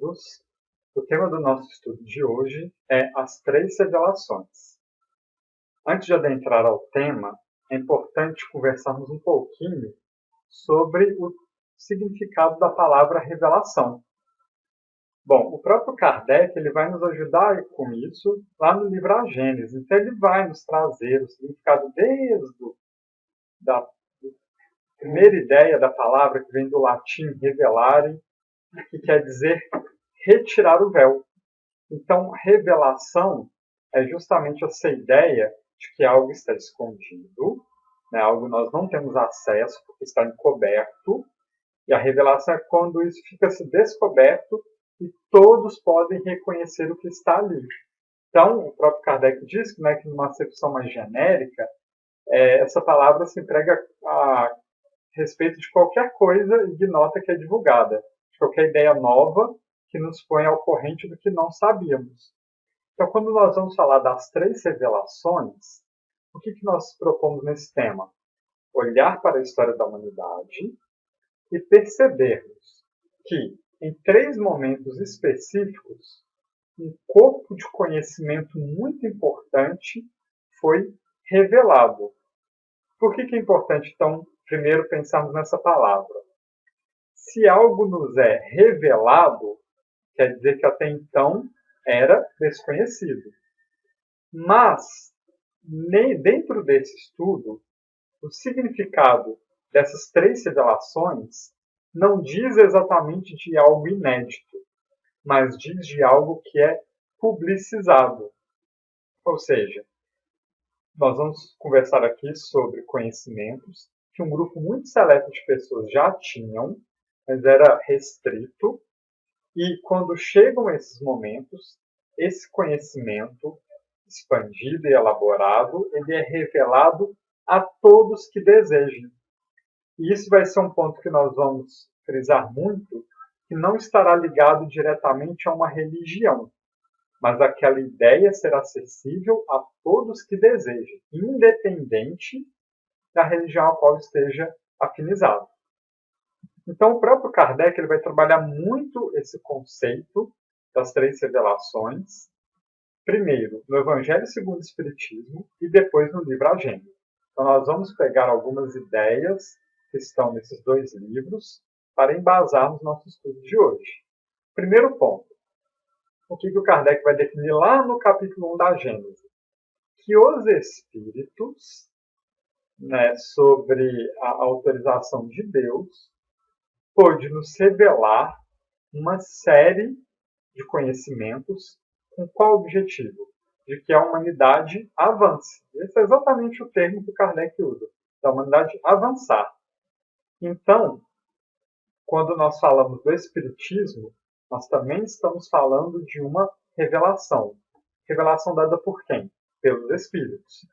bem-vindos. O tema do nosso estudo de hoje é as três revelações. Antes de adentrar ao tema, é importante conversarmos um pouquinho sobre o significado da palavra revelação. Bom, o próprio Kardec ele vai nos ajudar com isso lá no livro A Gênese. Então ele vai nos trazer o significado desde a primeira ideia da palavra, que vem do latim revelare, que quer dizer retirar o véu. Então, revelação é justamente essa ideia de que algo está escondido, né? Algo nós não temos acesso porque está encoberto, e a revelação é quando isso fica se descoberto e todos podem reconhecer o que está ali. Então, o próprio Kardec diz que numa acepção mais genérica, essa palavra se emprega a respeito de qualquer coisa ignota que é divulgada, de qualquer ideia nova que nos põe ao corrente do que não sabíamos. Então, quando nós vamos falar das três revelações, o que nós propomos nesse tema? Olhar para a história da humanidade e percebermos que, em três momentos específicos, um corpo de conhecimento muito importante foi revelado. Por que é importante, então, primeiro pensarmos nessa palavra? Se algo nos é revelado, quer dizer que até então era desconhecido. Mas, dentro desse estudo, o significado dessas três revelações não diz exatamente de algo inédito, mas diz de algo que é publicizado. Ou seja, nós vamos conversar aqui sobre conhecimentos que um grupo muito seleto de pessoas já tinham, mas era restrito. E quando chegam esses momentos, esse conhecimento expandido e elaborado, ele é revelado a todos que desejem. E isso vai ser um ponto que nós vamos frisar muito, que não estará ligado diretamente a uma religião, mas aquela ideia será acessível a todos que desejem, independente da religião a qual esteja afinizado. Então, o próprio Kardec ele vai trabalhar muito esse conceito das três revelações, primeiro no Evangelho segundo o Espiritismo e depois no livro A Gênese. Então, nós vamos pegar algumas ideias que estão nesses dois livros para embasarmos nosso estudo de hoje. Primeiro ponto, o que o Kardec vai definir lá no capítulo 1 da Gênese? Que os espíritos, sobre a autorização de Deus, pôde nos revelar uma série de conhecimentos com qual objetivo? De que a humanidade avance. Esse é exatamente o termo que o Kardec usa, da humanidade avançar. Então, quando nós falamos do Espiritismo, nós também estamos falando de uma revelação. Revelação dada por quem? Pelos Espíritos.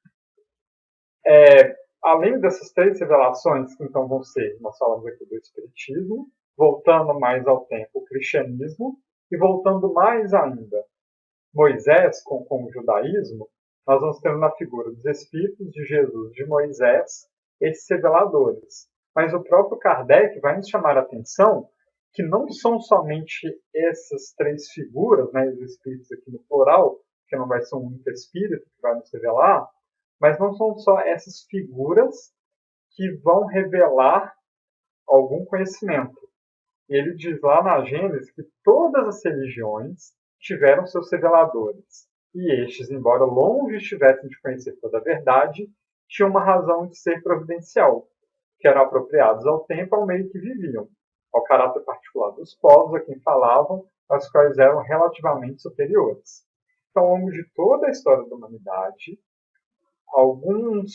Além dessas três revelações, que então vão ser, nós falamos aqui do Espiritismo, voltando mais ao tempo, o cristianismo, e voltando mais ainda, Moisés com o judaísmo, nós vamos ter na figura dos Espíritos, de Jesus, de Moisés, esses reveladores. Mas o próprio Kardec vai nos chamar a atenção que não são somente essas três figuras, os Espíritos aqui no plural, que não vai ser um único Espírito que vai nos revelar, mas não são só essas figuras que vão revelar algum conhecimento. E ele diz lá na Gênesis que todas as religiões tiveram seus reveladores. E estes, embora longe estivessem de conhecer toda a verdade, tinham uma razão de ser providencial, que eram apropriados ao tempo e ao meio que viviam, ao caráter particular dos povos a quem falavam, aos quais eram relativamente superiores. Então, ao longo de toda a história da humanidade, alguns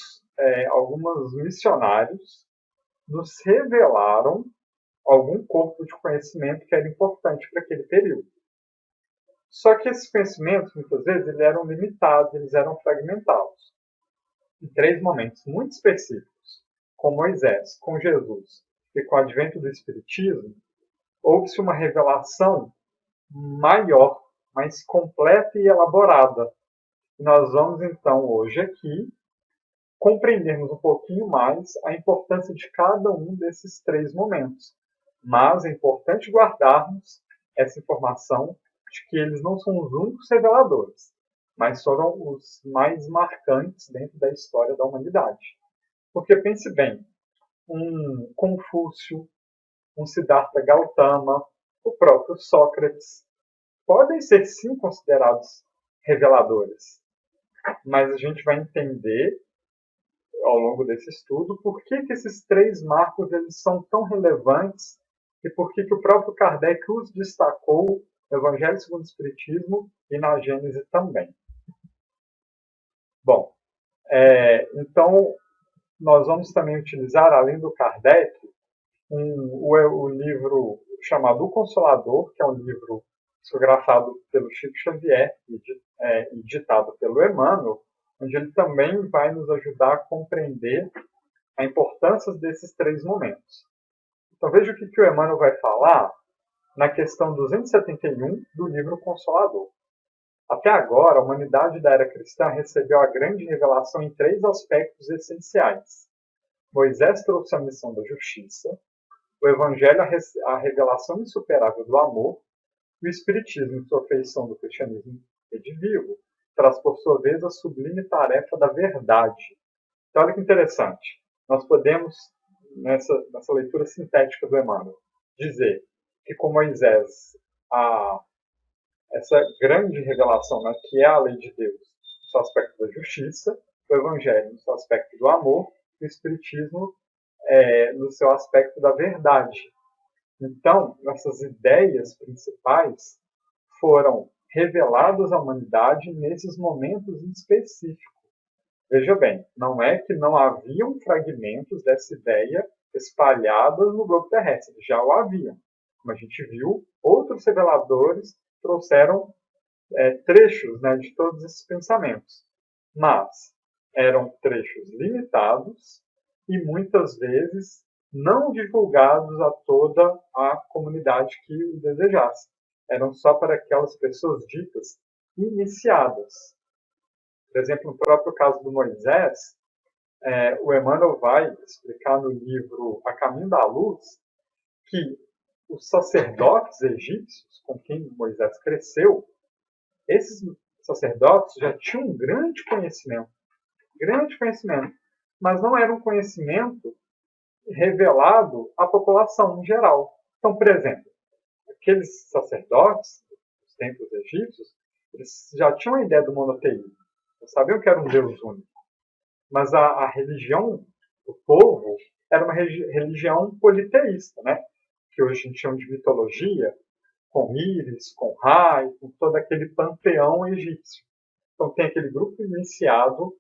missionários nos revelaram algum corpo de conhecimento que era importante para aquele período. Só que esses conhecimentos, muitas vezes, eles eram limitados, eles eram fragmentados. Em três momentos muito específicos, com Moisés, com Jesus e com o advento do Espiritismo, houve-se uma revelação maior, mais completa e elaborada. E nós vamos, então, hoje aqui, compreendermos um pouquinho mais a importância de cada um desses três momentos. Mas é importante guardarmos essa informação de que eles não são os únicos reveladores, mas foram os mais marcantes dentro da história da humanidade. Porque pense bem, um Confúcio, um Siddhartha Gautama, o próprio Sócrates, podem ser sim considerados reveladores, mas a gente vai entender ao longo desse estudo por que esses três marcos eles são tão relevantes e por que o próprio Kardec os destacou no Evangelho segundo o Espiritismo e na Gênese também. Bom, então nós vamos também utilizar, além do Kardec, o livro chamado O Consolador, que é um livro psicografado pelo Chico Xavier e ditado pelo Emmanuel, onde ele também vai nos ajudar a compreender a importância desses três momentos. Então veja o que o Emmanuel vai falar na questão 271 do livro Consolador. Até agora, a humanidade da era cristã recebeu a grande revelação em três aspectos essenciais. Moisés trouxe a missão da justiça, o Evangelho a revelação insuperável do amor, e o Espiritismo, sua feição do cristianismo redivivo, traz por sua vez a sublime tarefa da verdade. Então, olha que interessante. Nós podemos, nessa leitura sintética do Emmanuel, dizer que com Moisés, essa grande revelação, né, que é a lei de Deus, no seu aspecto da justiça, o Evangelho no seu aspecto do amor, e o Espiritismo no seu aspecto da verdade. Então, essas ideias principais foram reveladas à humanidade nesses momentos específicos. Veja bem, não é que não haviam fragmentos dessa ideia espalhadas no globo terrestre, já o haviam. Como a gente viu, outros reveladores trouxeram trechos, né, de todos esses pensamentos. Mas eram trechos limitados e muitas vezes não divulgados a toda a comunidade que o desejasse. Eram só para aquelas pessoas ditas iniciadas. Por exemplo, no próprio caso do Moisés, o Emmanuel vai explicar no livro A Caminho da Luz que os sacerdotes egípcios com quem Moisés cresceu, esses sacerdotes já tinham um grande conhecimento, mas não era um conhecimento revelado à população em geral. Então, por exemplo, aqueles sacerdotes dos templos egípcios, eles já tinham a ideia do monoteísmo, eles sabiam que era um Deus único, mas a religião do povo era uma religião politeísta, né? Que hoje a gente chama de mitologia, com Íris, com Ra, com todo aquele panteão egípcio. Então tem aquele grupo iniciado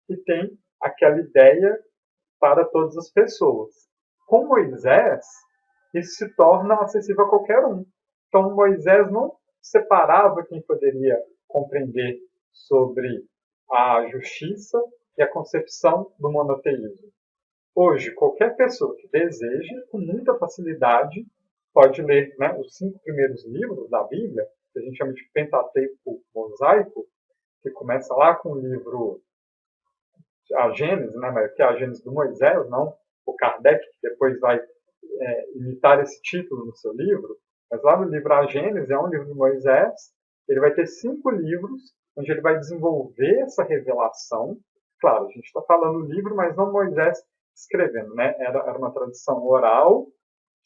que tem aquela ideia para todas as pessoas. Com Moisés, isso se torna acessível a qualquer um. Então Moisés não separava quem poderia compreender sobre a justiça e a concepção do monoteísmo. Hoje, qualquer pessoa que deseje, com muita facilidade, pode ler, né, os 5 primeiros livros da Bíblia, que a gente chama de Pentateuco Mosaico, que começa lá com o livro a Gênese, né, que é a Gênese do Moisés, não o Kardec, que depois vai imitar esse título no seu livro, mas lá no livro A Gênese, é um livro de Moisés, ele vai ter 5 livros, onde ele vai desenvolver essa revelação. Claro, a gente está falando livro, mas não Moisés escrevendo, né? Era uma tradição oral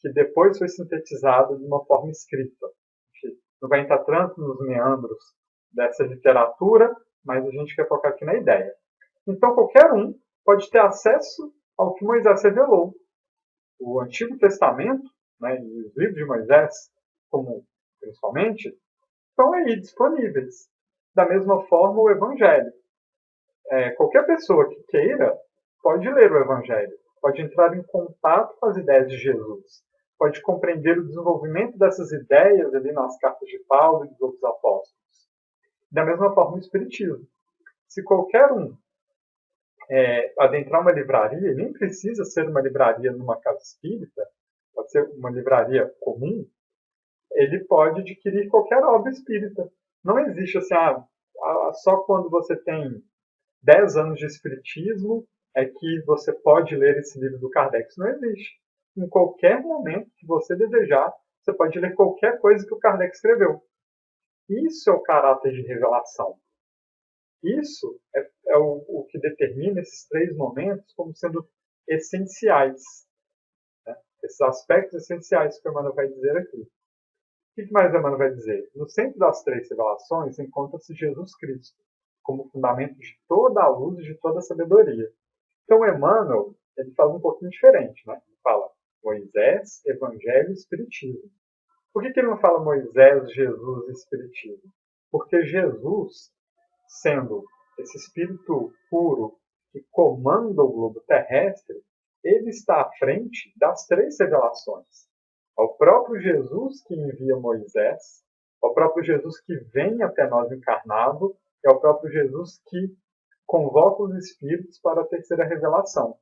que depois foi sintetizada de uma forma escrita. A gente não vai entrar tanto nos meandros dessa literatura, mas a gente quer focar aqui na ideia. Então, qualquer um pode ter acesso ao que Moisés revelou. O Antigo Testamento, né, e os livros de Moisés, como principalmente, estão aí disponíveis. Da mesma forma, o Evangelho. Qualquer pessoa que queira pode ler o Evangelho, pode entrar em contato com as ideias de Jesus, pode compreender o desenvolvimento dessas ideias ali nas cartas de Paulo e dos outros apóstolos. Da mesma forma, o Espiritismo. Se qualquer um adentrar uma livraria, nem precisa ser uma livraria numa casa espírita, pode ser uma livraria comum, ele pode adquirir qualquer obra espírita. Não existe assim, só quando você tem 10 anos de espiritismo é que você pode ler esse livro do Kardec. Isso não existe. Em qualquer momento que você desejar, você pode ler qualquer coisa que o Kardec escreveu. Isso é o caráter de revelação. Isso é o que determina esses três momentos como sendo essenciais. Né? Esses aspectos essenciais que o Emmanuel vai dizer aqui. O que mais o Emmanuel vai dizer? No centro das três revelações encontra-se Jesus Cristo, como fundamento de toda a luz e de toda a sabedoria. Então, Emmanuel ele faz um pouquinho diferente. Né? Ele fala Moisés, Evangelho e Espiritismo. Por que ele não fala Moisés, Jesus e Espiritismo? Porque Jesus, sendo esse espírito puro que comanda o globo terrestre, ele está à frente das três revelações. É o próprio Jesus que envia Moisés, é o próprio Jesus que vem até nós encarnado, é o próprio Jesus que convoca os espíritos para a terceira revelação.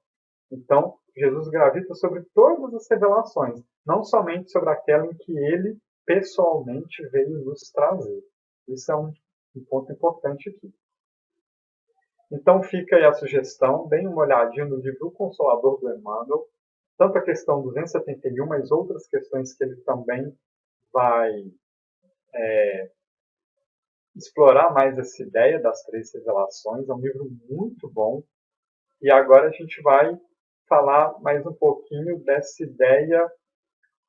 Então, Jesus gravita sobre todas as revelações, não somente sobre aquela em que ele pessoalmente veio nos trazer. Isso é um ponto importante aqui. Então fica aí a sugestão, deem uma olhadinha no livro O Consolador do Emmanuel, tanto a questão 271, mas outras questões que ele também vai explorar mais essa ideia das três revelações. É um livro muito bom. E agora a gente vai falar mais um pouquinho dessa ideia.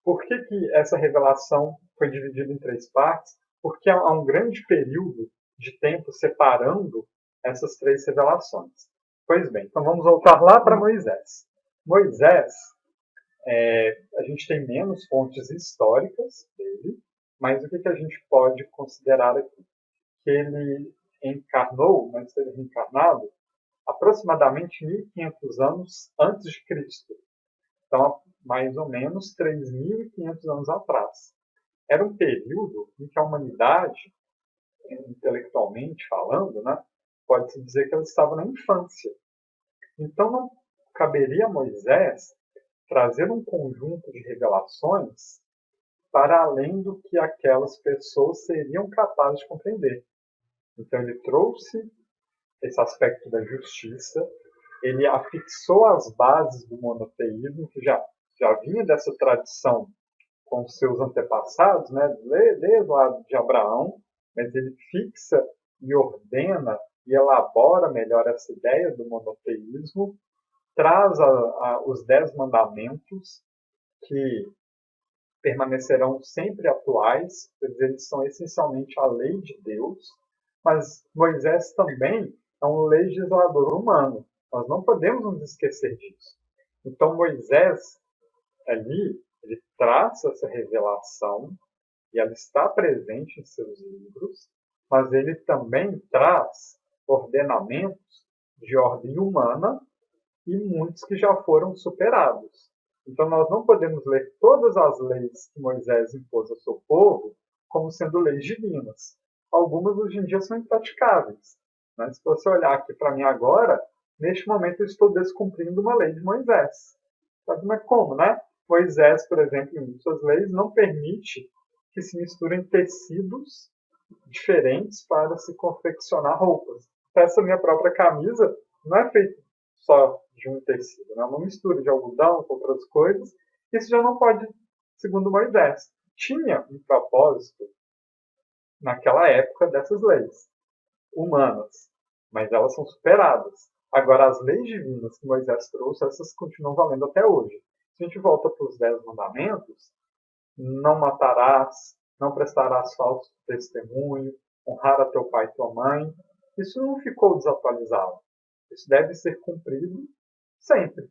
Por que essa revelação foi dividida em três partes? Porque há um grande período de tempo separando essas três revelações. Pois bem, então vamos voltar lá para Moisés. Moisés, a gente tem menos fontes históricas dele, mas o que a gente pode considerar aqui? Que ele encarnou, mas esteve reencarnado, aproximadamente 1500 anos antes de Cristo. Então, mais ou menos 3.500 anos atrás. Era um período em que a humanidade, intelectualmente falando, né, pode-se dizer que ela estava na infância. Então, não caberia a Moisés trazer um conjunto de revelações para além do que aquelas pessoas seriam capazes de compreender. Então, ele trouxe esse aspecto da justiça, ele afixou as bases do monoteísmo, que já vinha dessa tradição com seus antepassados, né, desde lá de Abraão, mas ele fixa e ordena e elabora melhor essa ideia do monoteísmo, traz os 10 mandamentos que permanecerão sempre atuais, pois eles são essencialmente a lei de Deus, mas Moisés também é um legislador humano. Nós não podemos nos esquecer disso. Então Moisés, ali, ele traz essa revelação e ela está presente em seus livros, mas ele também traz ordenamentos de ordem humana e muitos que já foram superados. Então nós não podemos ler todas as leis que Moisés impôs ao seu povo como sendo leis divinas. Algumas hoje em dia são impraticáveis. Mas se você olhar aqui para mim agora, neste momento eu estou descumprindo uma lei de Moisés. Mas como, né? Moisés, por exemplo, em suas leis, não permite que se misturem tecidos diferentes para se confeccionar roupas. Essa minha própria camisa não é feita só de um tecido, né? Uma mistura de algodão com outras coisas. Isso já não pode, segundo Moisés. Tinha um propósito naquela época dessas leis humanas, mas elas são superadas. Agora, as leis divinas que Moisés trouxe, essas continuam valendo até hoje. Se a gente volta para os 10 mandamentos, não matarás, não prestarás falso testemunho, honrar a teu pai e tua mãe, isso não ficou desatualizado. Isso deve ser cumprido sempre.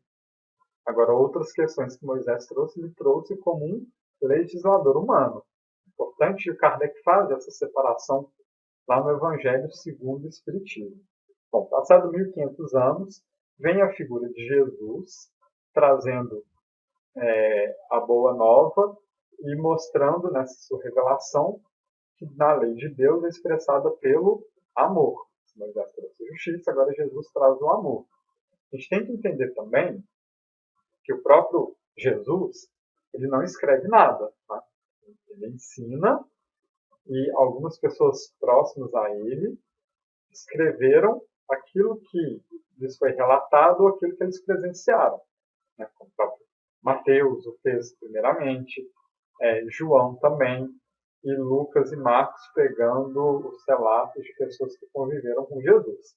Agora, outras questões que Moisés trouxe, ele trouxe como um legislador humano. Importante, o Kardec faz essa separação lá no Evangelho segundo o Espiritismo. Bom, passado 1500 anos, vem a figura de Jesus, trazendo a boa nova e mostrando nessa sua revelação que na lei de Deus é expressada pelo amor. Moisés trouxe a justiça, agora Jesus traz o amor. A gente tem que entender também que o próprio Jesus ele não escreve nada. Tá? Ele ensina e algumas pessoas próximas a ele escreveram aquilo que lhes foi relatado ou aquilo que eles presenciaram. Né? Como o próprio Mateus o fez primeiramente, João também, e Lucas e Marcos pegando os relatos de pessoas que conviveram com Jesus.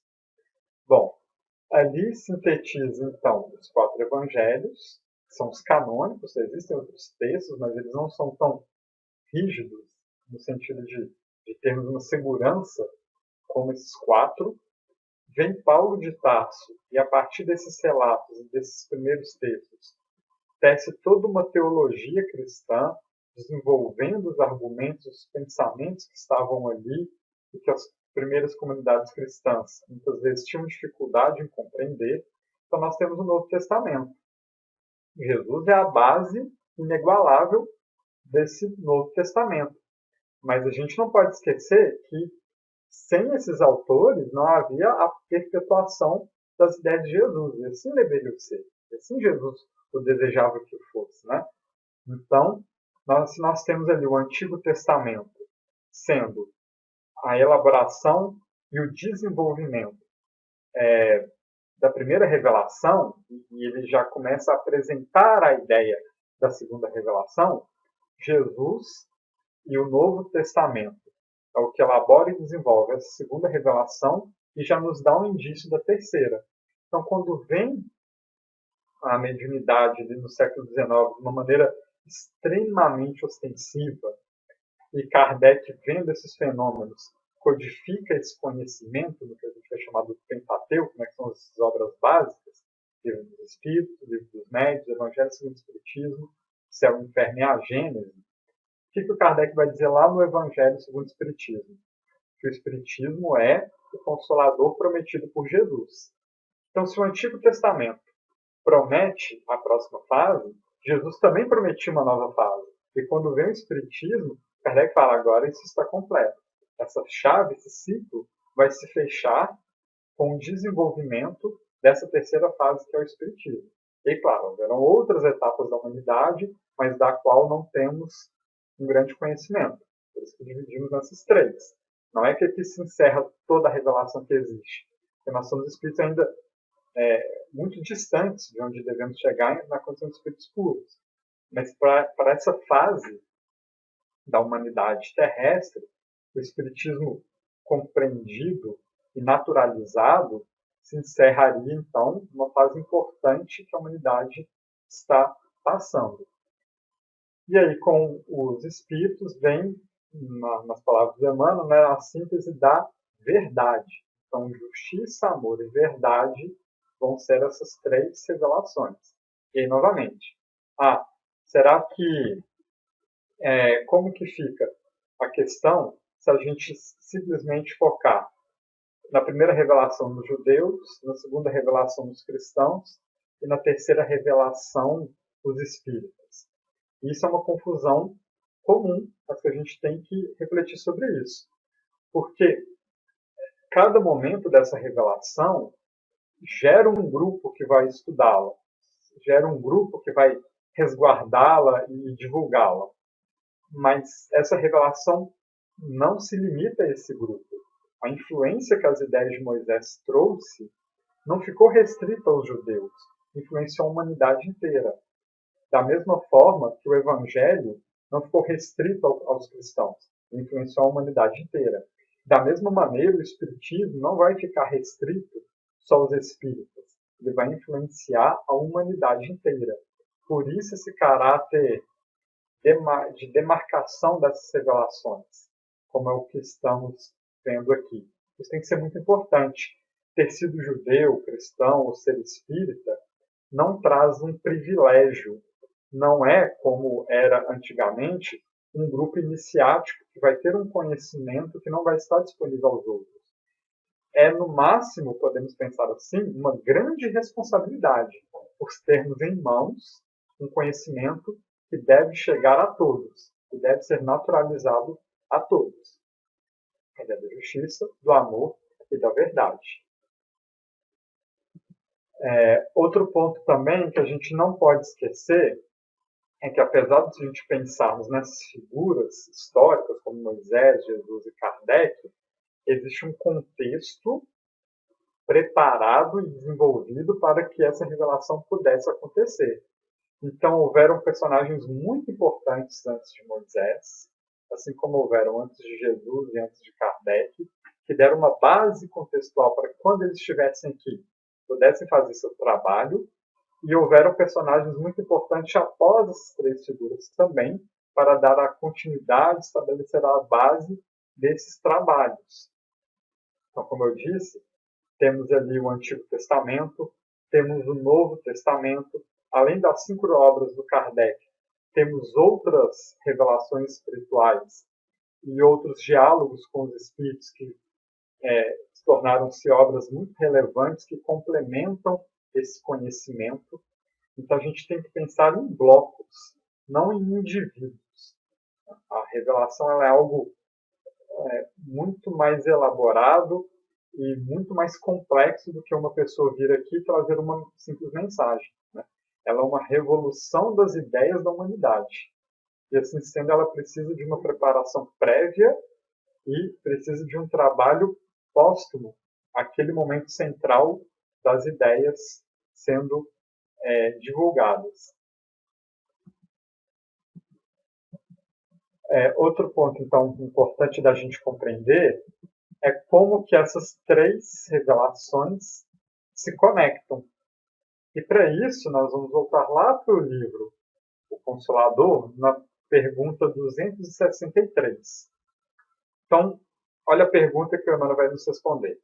Bom, ali sintetiza, então, os 4 evangelhos, que são os canônicos. Existem outros textos, mas eles não são tão rígidos, no sentido de termos uma segurança como esses 4. Vem Paulo de Tarso, e a partir desses relatos e desses primeiros textos, tece toda uma teologia cristã, desenvolvendo os argumentos, os pensamentos que estavam ali e que as primeiras comunidades cristãs muitas vezes tinham dificuldade em compreender. Então nós temos o Novo Testamento. Jesus é a base inigualável desse Novo Testamento. Mas a gente não pode esquecer que sem esses autores não havia a perpetuação das ideias de Jesus. E assim deveria ser. E assim Jesus o desejava que fosse, né? Então, nós temos ali o Antigo Testamento sendo a elaboração e o desenvolvimento da primeira revelação, e ele já começa a apresentar a ideia da segunda revelação. Jesus e o Novo Testamento é o que elabora e desenvolve essa segunda revelação e já nos dá um indício da terceira. Então, quando vem a mediunidade no século XIX de uma maneira extremamente ostensiva, e Kardec, vendo esses fenômenos, codifica esse conhecimento no que a gente vai chamar do Pentateuco, que são as obras básicas, Livro dos Espíritos, Livro dos Médiuns, Evangelho segundo o Espiritismo, Céu, Inferno e a Gênese. O que o Kardec vai dizer lá no Evangelho segundo o Espiritismo? Que o Espiritismo é o Consolador prometido por Jesus. Então, se o Antigo Testamento promete a próxima fase, Jesus também prometia uma nova fase. E quando vem o Espiritismo, Kardec fala, agora isso está completo. Essa chave, esse ciclo, vai se fechar com o desenvolvimento dessa terceira fase, que é o Espiritismo. E, claro, haverão outras etapas da humanidade, mas da qual não temos um grande conhecimento. Por isso que dividimos nessas 3. Não é que aqui se encerra toda a revelação que existe. Porque nós somos espíritos ainda muito distantes de onde devemos chegar na condição de espíritos puros. Mas para essa fase da humanidade terrestre, o espiritismo compreendido e naturalizado se encerraria, então, uma fase importante que a humanidade está passando. E aí, com os espíritos, vem, nas palavras de Emmanuel, né, a síntese da verdade. Então, justiça, amor e verdade vão ser essas 3 revelações. E aí, novamente, será que como que fica a questão se a gente simplesmente focar na primeira revelação dos judeus, na segunda revelação dos cristãos e na terceira revelação dos espíritas? Isso é uma confusão comum, mas que a gente tem que refletir sobre isso. Porque cada momento dessa revelação gera um grupo que vai estudá-la, gera um grupo que vai resguardá-la e divulgá-la. Mas essa revelação não se limita a esse grupo. A influência que as ideias de Moisés trouxe não ficou restrita aos judeus, influenciou a humanidade inteira. Da mesma forma que o Evangelho não ficou restrito aos cristãos, influenciou a humanidade inteira. Da mesma maneira, o Espiritismo não vai ficar restrito só aos espíritas, ele vai influenciar a humanidade inteira. Por isso esse caráter de demarcação dessas revelações, como é o que estamos vendo aqui. Isso tem que ser muito importante. Ter sido judeu, cristão ou ser espírita não traz um privilégio. Não é, como era antigamente, um grupo iniciático que vai ter um conhecimento que não vai estar disponível aos outros. É, no máximo, podemos pensar assim, uma grande responsabilidade por termos em mãos um conhecimento que deve chegar a todos, que deve ser naturalizado a todos. A ideia da justiça, do amor e da verdade. Outro ponto também que a gente não pode esquecer é que, apesar de a gente pensarmos nessas figuras históricas como Moisés, Jesus e Kardec, existe um contexto preparado e desenvolvido para que essa revelação pudesse acontecer. Então, houveram personagens muito importantes antes de Moisés, assim como houveram antes de Jesus e antes de Kardec, que deram uma base contextual para que, quando eles estivessem aqui, pudessem fazer seu trabalho, e houveram personagens muito importantes após essas três figuras também, para dar a continuidade, estabelecer a base desses trabalhos. Então, como eu disse, temos ali o Antigo Testamento, temos o Novo Testamento, além das 5 obras do Kardec, temos outras revelações espirituais e outros diálogos com os espíritos que tornaram-se obras muito relevantes que complementam esse conhecimento. Então a gente tem que pensar em blocos, não em indivíduos. A revelação ela é algo muito mais elaborado e muito mais complexo do que uma pessoa vir aqui e trazer uma simples mensagem. Né? Ela é uma revolução das ideias da humanidade. E assim sendo, ela precisa de uma preparação prévia e precisa de um trabalho póstumo, aquele momento central das ideias sendo divulgadas. Outro ponto, então, importante da gente compreender é como que essas três revelações se conectam. E para isso, nós vamos voltar lá para o livro O Consolador, na pergunta 263. Então, olha a pergunta que o Emmanuel vai nos responder.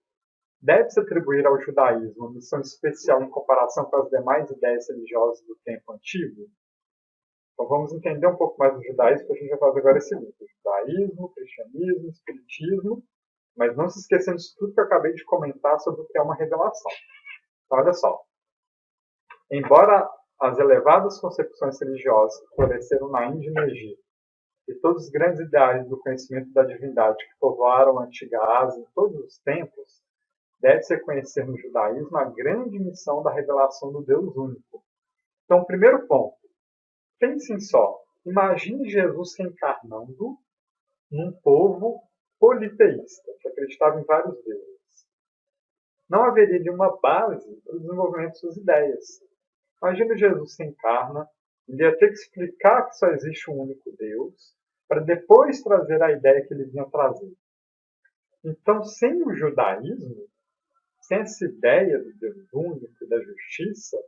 Deve-se atribuir ao judaísmo uma missão especial em comparação com as demais ideias religiosas do tempo antigo? Então vamos entender um pouco mais do judaísmo, que a gente vai fazer agora esse livro. Judaísmo, cristianismo, espiritismo, mas não se esquecendo de tudo que eu acabei de comentar sobre o que é uma revelação. Então, olha só. Embora as elevadas concepções religiosas que floresceram na Índia e no Egito, e todos os grandes ideais do conhecimento da divindade que povoaram a antiga Ásia em todos os tempos, deve-se reconhecer no judaísmo a grande missão da revelação do Deus único. Então, primeiro ponto. Pensem só. Imagine Jesus reencarnando num povo politeísta, que acreditava em vários deuses. Não haveria nenhuma base para o desenvolvimento de suas ideias. Imagina Jesus se encarna, ele ia ter que explicar que só existe um único Deus, para depois trazer a ideia que ele vinha trazer. Então, sem o judaísmo, sem essa ideia do Deus único e da justiça,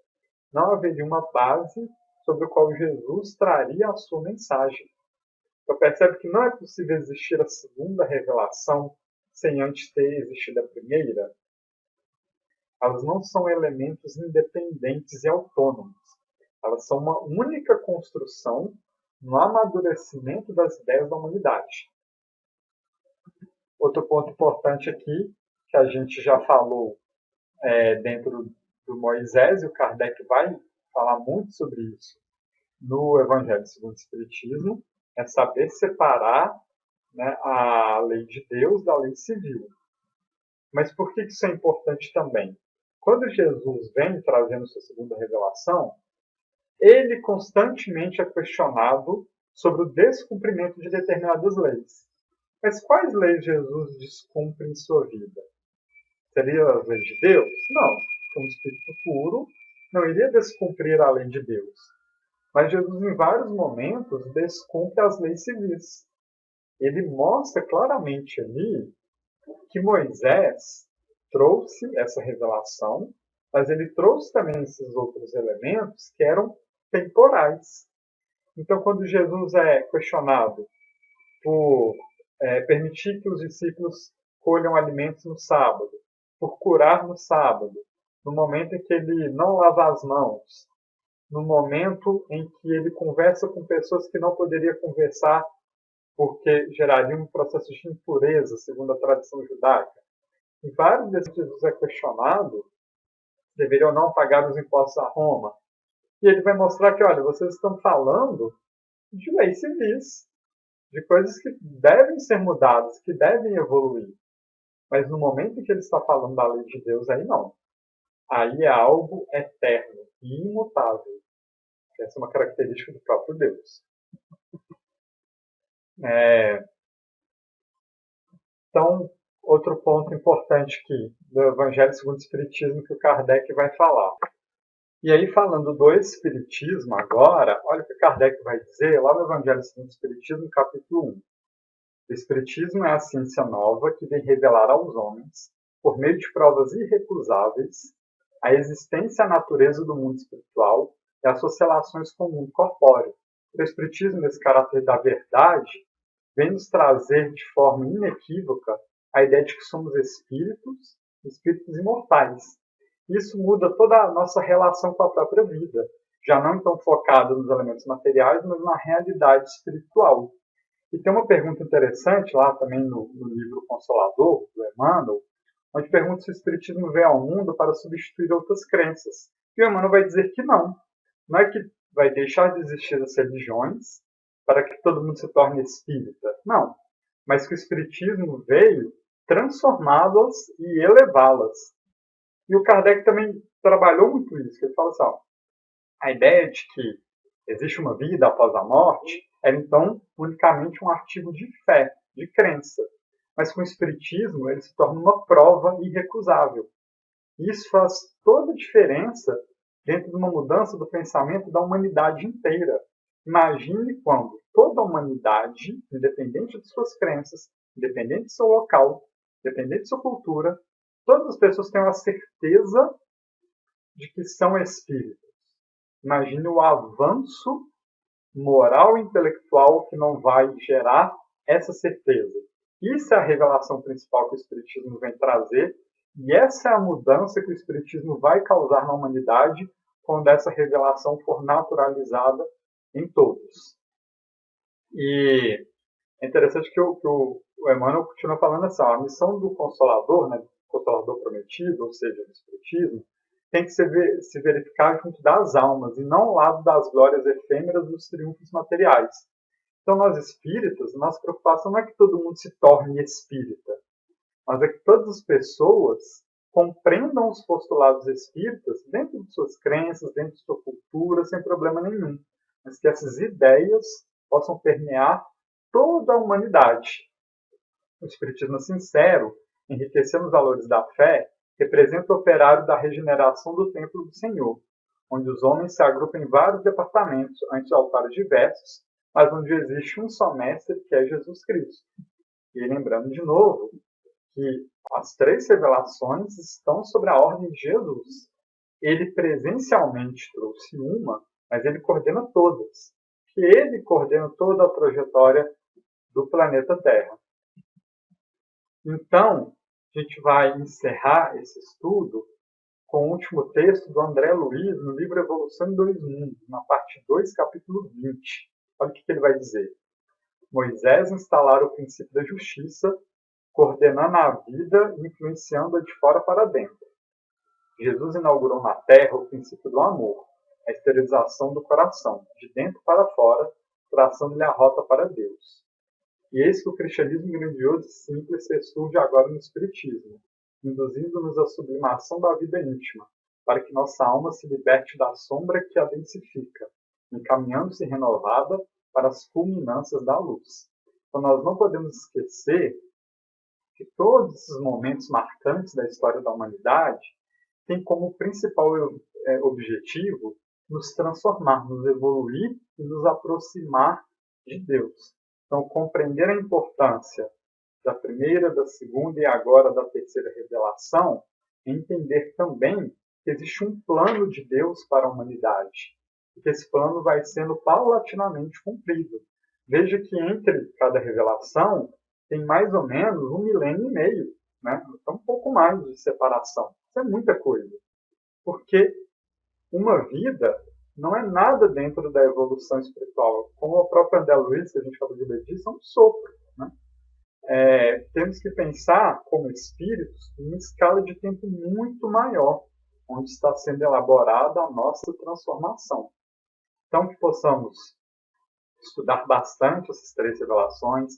não haveria uma base sobre a qual Jesus traria a sua mensagem. Então percebe que não é possível existir a segunda revelação sem antes ter existido a primeira? Elas não são elementos independentes e autônomos. Elas são uma única construção no amadurecimento das ideias da humanidade. Outro ponto importante aqui, que a gente já falou dentro do Moisés, e o Kardec vai falar muito sobre isso no Evangelho segundo o Espiritismo, é saber separar, né, a lei de Deus da lei civil. Mas por que isso é importante também? Quando Jesus vem trazendo sua segunda revelação, ele constantemente é questionado sobre o descumprimento de determinadas leis. Mas quais leis Jesus descumpre em sua vida? Seriam as leis de Deus? Não. Um espírito puro não iria descumprir a lei de Deus. Mas Jesus, em vários momentos, descumpre as leis civis. Ele mostra claramente ali que Moisés trouxe essa revelação, mas ele trouxe também esses outros elementos que eram temporais. Então, quando Jesus é questionado por permitir que os discípulos colham alimentos no sábado, por curar no sábado, no momento em que ele não lava as mãos, no momento em que ele conversa com pessoas que não poderia conversar porque geraria um processo de impureza, segundo a tradição judaica. Em vários desses Jesus é questionado se deveria ou não pagar os impostos a Roma. E ele vai mostrar que, olha, vocês estão falando de leis civis, de coisas que devem ser mudadas, que devem evoluir. Mas no momento em que ele está falando da lei de Deus, aí não. Aí é algo eterno e imutável. Essa é uma característica do próprio Deus. Então, outro ponto importante aqui do Evangelho segundo o Espiritismo que o Kardec vai falar. E aí, falando do Espiritismo agora, olha o que Kardec vai dizer lá no Evangelho segundo o Espiritismo, capítulo 1. O Espiritismo é a ciência nova que vem revelar aos homens, por meio de provas irrecusáveis, a existência e a natureza do mundo espiritual e as suas relações com o mundo corpóreo. O Espiritismo, nesse caráter da verdade, vem nos trazer de forma inequívoca a ideia de que somos espíritos imortais. Isso muda toda a nossa relação com a própria vida, já não tão focada nos elementos materiais, mas na realidade espiritual. E tem uma pergunta interessante lá também no livro Consolador, do Emmanuel, onde pergunta se o Espiritismo veio ao mundo para substituir outras crenças. E o Emmanuel vai dizer que não. Não é que vai deixar de existir as religiões para que todo mundo se torne espírita. Não. Mas que o Espiritismo veio transformá-las e elevá-las. E o Kardec também trabalhou muito isso. Ele fala assim, ó, a ideia de que existe uma vida após a morte era, então, unicamente um artigo de fé, de crença. Mas com o Espiritismo, ele se torna uma prova irrecusável. E isso faz toda a diferença dentro de uma mudança do pensamento da humanidade inteira. Imagine quando toda a humanidade, independente de suas crenças, independente do seu local, independente de sua cultura, todas as pessoas têm a certeza de que são espíritos. Imagine o avanço moral e intelectual que não vai gerar essa certeza. Isso é a revelação principal que o Espiritismo vem trazer, e essa é a mudança que o Espiritismo vai causar na humanidade quando essa revelação for naturalizada em todos. E é interessante que o Emmanuel continua falando assim, a missão do Consolador, né, do Consolador prometido, ou seja, do Espiritismo, tem que se verificar junto das almas e não ao lado das glórias efêmeras dos triunfos materiais. Então, nós espíritas, nossa preocupação não é que todo mundo se torne espírita, mas é que todas as pessoas compreendam os postulados espíritas dentro de suas crenças, dentro de sua cultura, sem problema nenhum. Mas que essas ideias possam permear toda a humanidade. O Espiritismo sincero, enriquecendo os valores da fé, representa o operário da regeneração do templo do Senhor, onde os homens se agrupam em vários departamentos, ante altares diversos, mas onde existe um só mestre, que é Jesus Cristo. E lembrando de novo que as três revelações estão sobre a ordem de Jesus. Ele presencialmente trouxe uma, mas ele coordena todas. Que ele coordena toda a trajetória do planeta Terra. Então, a gente vai encerrar esse estudo com o último texto do André Luiz no livro Evolução em Dois Mundos, na parte 2, capítulo 20. Olha o que ele vai dizer. Moisés instalara o princípio da justiça, coordenando a vida e influenciando-a de fora para dentro. Jesus inaugurou na terra o princípio do amor, a esterilização do coração, de dentro para fora, traçando-lhe a rota para Deus. E eis que o cristianismo grandioso e simples ressurge agora no Espiritismo, induzindo-nos à sublimação da vida íntima, para que nossa alma se liberte da sombra que a densifica, encaminhando-se renovada para as culminâncias da luz. Então nós não podemos esquecer que todos esses momentos marcantes da história da humanidade têm como principal objetivo nos transformar, nos evoluir e nos aproximar de Deus. Então, compreender a importância da primeira, da segunda e agora da terceira revelação é entender também que existe um plano de Deus para a humanidade e que esse plano vai sendo paulatinamente cumprido. Veja que entre cada revelação tem mais ou menos 1,5 milênio, né? Então, um pouco mais de separação. Isso é muita coisa. Porque uma vida não é nada dentro da evolução espiritual. Como o próprio André Luiz, que a gente acabou de ler disso, é um sopro. Né? Temos que pensar, como espíritos, em uma escala de tempo muito maior, onde está sendo elaborada a nossa transformação. Então, que possamos estudar bastante essas três revelações,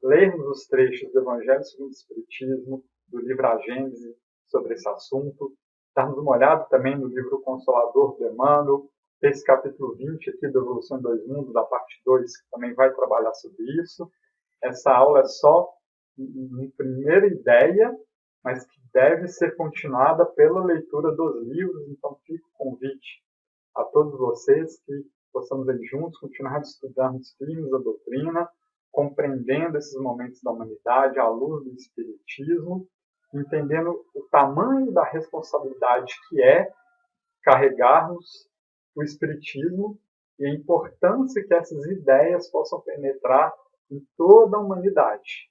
lermos os trechos do Evangelho segundo o Espiritismo, do livro A Gênese, sobre esse assunto, darmos uma olhada também no livro Consolador do Emmanuel, esse capítulo 20 aqui do Evolução em Dois Mundos, da parte 2, que também vai trabalhar sobre isso. Essa aula é só uma primeira ideia, mas que deve ser continuada pela leitura dos livros, então fica o convite a todos vocês que possamos aí juntos continuar estudando firmes a doutrina, compreendendo esses momentos da humanidade à luz do Espiritismo, entendendo o tamanho da responsabilidade que é carregarmos o Espiritismo e a importância que essas ideias possam penetrar em toda a humanidade,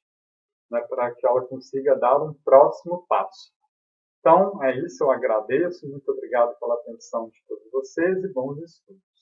né, para que ela consiga dar um próximo passo. Então, é isso, eu agradeço, muito obrigado pela atenção de todos vocês e bons estudos.